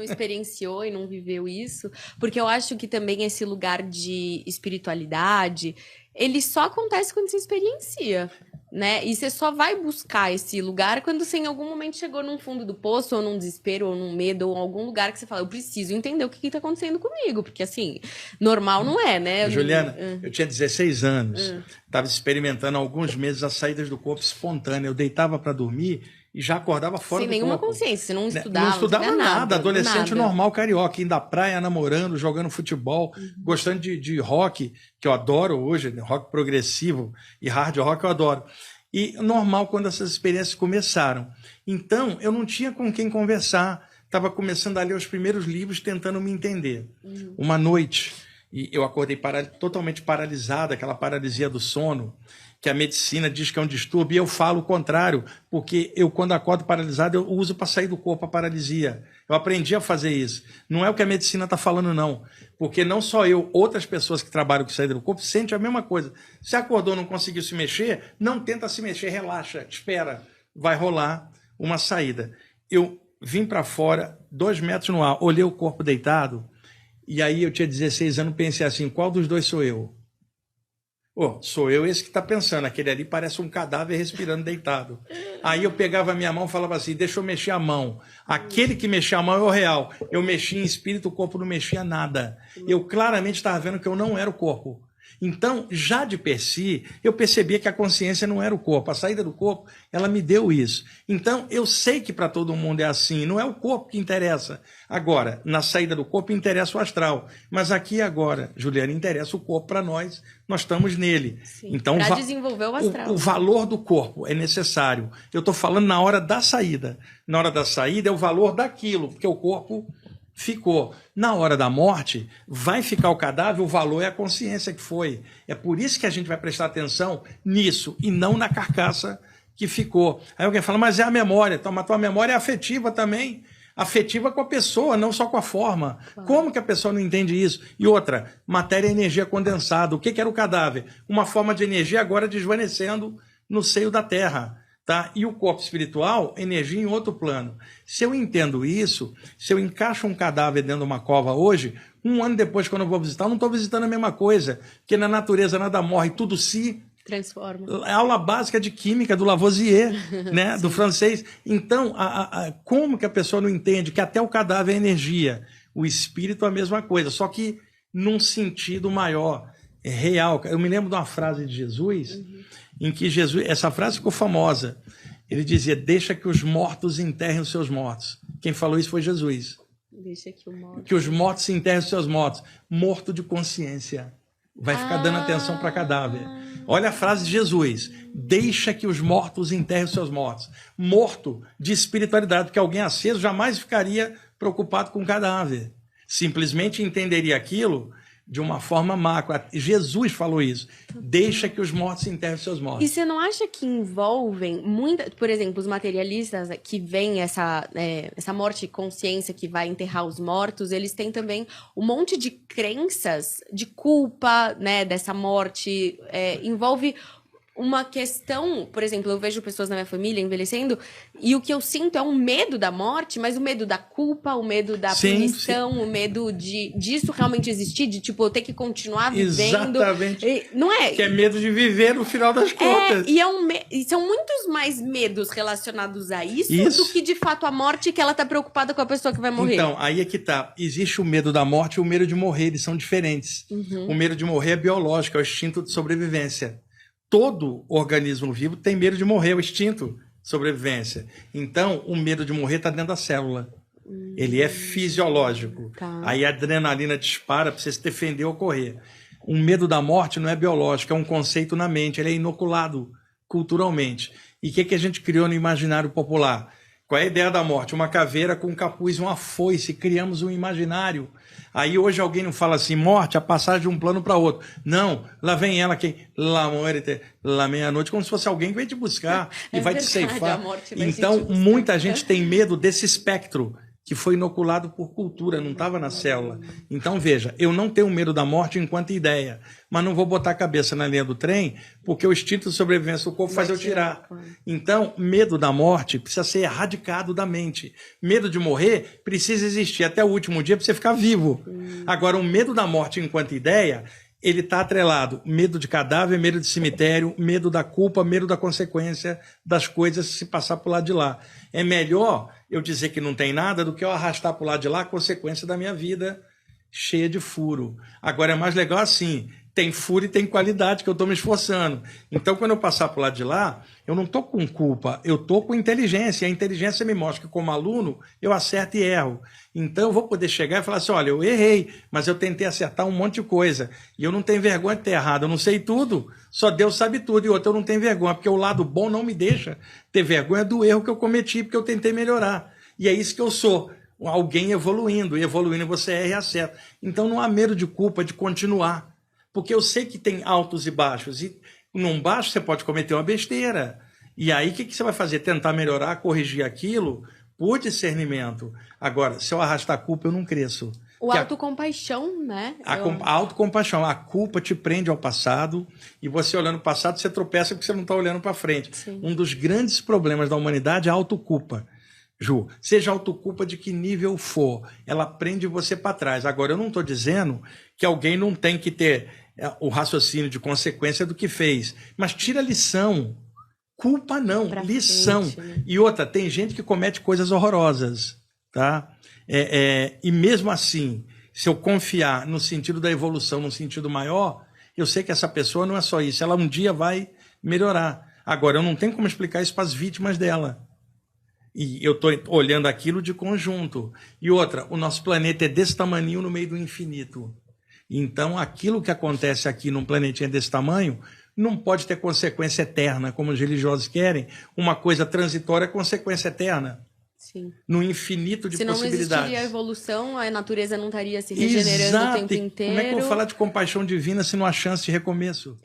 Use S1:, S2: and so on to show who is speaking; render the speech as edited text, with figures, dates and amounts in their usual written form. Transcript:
S1: não experienciou e não viveu isso, porque eu acho que também esse lugar de espiritualidade, ele só acontece quando você experiencia, né? E você só vai buscar esse lugar quando você em algum momento chegou num fundo do poço, ou num desespero, ou num medo, ou em algum lugar que você fala, eu preciso entender o que tá acontecendo comigo, porque assim, normal não é, né?
S2: Juliana, eu tinha 16 anos, estava experimentando há alguns meses as saídas do corpo espontâneas. Eu deitava para dormir e já acordava fora
S1: sem
S2: do
S1: nenhuma
S2: corpo.
S1: consciência, você não estudava,
S2: Não estudava
S1: fazia
S2: nada, adolescente
S1: nada.
S2: normal, carioca, indo da praia, namorando, jogando futebol, gostando de rock, que eu adoro hoje, rock progressivo e hard rock eu adoro. E normal quando essas experiências começaram. Então, eu não tinha com quem conversar, estava começando a ler os primeiros livros, tentando me entender. Uma noite, e eu acordei totalmente paralisado, aquela paralisia do sono, que a medicina diz que é um distúrbio, e eu falo o contrário, porque eu, quando acordo paralisado, eu uso para sair do corpo a paralisia. Eu aprendi a fazer isso. Não é o que a medicina está falando, não. Porque não só eu, outras pessoas que trabalham com saída do corpo, sentem a mesma coisa. Se acordou e não conseguiu se mexer, não tenta se mexer, relaxa, espera. Vai rolar uma saída. Eu vim para fora, 2 metros no ar, olhei o corpo deitado, e aí eu tinha 16 anos, pensei assim, qual dos dois sou eu? Sou eu esse que está pensando, aquele ali parece um cadáver respirando deitado. Aí eu pegava a minha mão e falava assim, deixa eu mexer a mão. Aquele que mexia a mão é o real. Eu mexia em espírito, o corpo não mexia nada. Eu claramente estava vendo que eu não era o corpo. Então, já de per si, eu percebia que a consciência não era o corpo. A saída do corpo, ela me deu isso. Então, eu sei que para todo mundo é assim. Não é o corpo que interessa. Agora, na saída do corpo, interessa o astral. Mas aqui e agora, Juliana, interessa o corpo para nós. Nós estamos nele. Então,
S1: para desenvolver o astral.
S2: O valor do corpo é necessário. Eu estou falando na hora da saída. Na hora da saída é o valor daquilo, porque o corpo ficou. Na hora da morte, vai ficar o cadáver, o valor é a consciência que foi. É por isso que a gente vai prestar atenção nisso e não na carcaça que ficou. Aí alguém fala, mas é a memória. Então, mas a tua memória é afetiva também. Afetiva com a pessoa, não só com a forma. Como que a pessoa não entende isso? E outra, matéria e energia condensada. O que era o cadáver? Uma forma de energia agora desvanecendo no seio da Terra. Tá? E o corpo espiritual, energia em outro plano. Se eu entendo isso, se eu encaixo um cadáver dentro de uma cova hoje, 1 ano depois, quando eu vou visitar, eu não estou visitando a mesma coisa. Porque na natureza nada morre, tudo se
S1: transforma.
S2: É aula básica de química do Lavoisier, né? Do francês. Então, como que a pessoa não entende que até o cadáver é energia? O espírito é a mesma coisa, só que num sentido maior, real. Eu me lembro de uma frase de Jesus, em que Jesus, essa frase ficou famosa. Ele dizia, deixa que os mortos enterrem os seus mortos. Quem falou isso foi Jesus.
S1: Deixa
S2: que os mortos se enterrem os seus mortos. Morto de consciência. Vai ficar dando atenção para cadáver. Olha a frase de Jesus. Deixa que os mortos enterrem os seus mortos. Morto de espiritualidade, porque alguém aceso jamais ficaria preocupado com cadáver. Simplesmente entenderia aquilo de uma forma macro. Jesus falou isso. Deixa que os mortos enterrem os seus mortos.
S1: E você não acha que envolvem por exemplo, os materialistas que veem essa morte de consciência que vai enterrar os mortos, eles têm também um monte de crenças de culpa, né, dessa morte, envolve uma questão, por exemplo, eu vejo pessoas na minha família envelhecendo e o que eu sinto é um medo da morte, mas o medo da culpa, o medo da punição, o medo disso realmente existir, de tipo, eu ter que continuar vivendo.
S2: Exatamente.
S1: Não é?
S2: Que é medo de viver no final das contas.
S1: E são muitos mais medos relacionados a isso do que de fato a morte, que ela tá preocupada com a pessoa que vai morrer.
S2: Então, aí é que tá. Existe o medo da morte e o medo de morrer, eles são diferentes. O medo de morrer é biológico, é o instinto de sobrevivência. Todo organismo vivo tem medo de morrer, é o instinto de sobrevivência. Então, o medo de morrer está dentro da célula. Ele é fisiológico.
S1: Tá.
S2: Aí a adrenalina dispara para você se defender ou correr. O medo da morte não é biológico, é um conceito na mente, ele é inoculado culturalmente. E o que a gente criou no imaginário popular? Qual é a ideia da morte? Uma caveira com um capuz, uma foice, criamos um imaginário. Aí hoje alguém não fala assim, morte, a passagem de um plano para outro. Não, lá vem ela, quem? La muerte, la meia-noite, como se fosse alguém que vai te buscar e vai te ceifar. Então, muita gente tem medo desse espectro que foi inoculado por cultura, não estava na célula. Então, veja, eu não tenho medo da morte enquanto ideia, mas não vou botar a cabeça na linha do trem, porque o instinto de sobrevivência do corpo faz eu tirar. Então, medo da morte precisa ser erradicado da mente. Medo de morrer precisa existir até o último dia para você ficar vivo. Agora, o medo da morte enquanto ideia, ele está atrelado. Medo de cadáver, medo de cemitério, medo da culpa, medo da consequência das coisas se passar para o lado de lá. É melhor eu dizer que não tem nada do que eu arrastar para o lado de lá a consequência da minha vida cheia de furo. Agora, é mais legal assim, tem furo e tem qualidade, que eu estou me esforçando. Então, quando eu passar para o lado de lá, eu não estou com culpa, eu estou com inteligência. A inteligência me mostra que, como aluno, eu acerto e erro. Então, eu vou poder chegar e falar assim, olha, eu errei, mas eu tentei acertar um monte de coisa. E eu não tenho vergonha de ter errado, eu não sei tudo, só Deus sabe tudo. E outra, eu não tenho vergonha, porque o lado bom não me deixa ter vergonha do erro que eu cometi, porque eu tentei melhorar. E é isso que eu sou. Alguém evoluindo, e evoluindo você erra e acerta. Então não há medo de culpa de continuar, porque eu sei que tem altos e baixos, e num baixo você pode cometer uma besteira, e aí o que você vai fazer? Tentar melhorar, corrigir aquilo por discernimento. Agora, se eu arrastar a culpa, eu não cresço.
S1: O autocompaixão, né?
S2: A autocompaixão, a culpa te prende ao passado, e você olhando para o passado, você tropeça porque você não está olhando para frente.
S1: Sim.
S2: Um dos grandes problemas da humanidade é a autoculpa. Ju, seja autoculpa de que nível for, ela prende você para trás. Agora, eu não estou dizendo que alguém não tem que ter o raciocínio de consequência do que fez, mas tira lição. Culpa não, lição. Frente, né? E outra, tem gente que comete coisas horrorosas, tá? E mesmo assim, se eu confiar no sentido da evolução, no sentido maior, eu sei que essa pessoa não é só isso, ela um dia vai melhorar. Agora, eu não tenho como explicar isso para as vítimas dela. E eu estou olhando aquilo de conjunto. E outra, o nosso planeta é desse tamanho no meio do infinito. Então, aquilo que acontece aqui num planetinha desse tamanho não pode ter consequência eterna, como os religiosos querem. Uma coisa transitória é consequência eterna.
S1: Sim.
S2: No infinito de possibilidades.
S1: Se não existiria a evolução, a natureza não estaria se regenerando o tempo inteiro.
S2: Como é que eu vou falar de compaixão divina se não há chance de recomeço?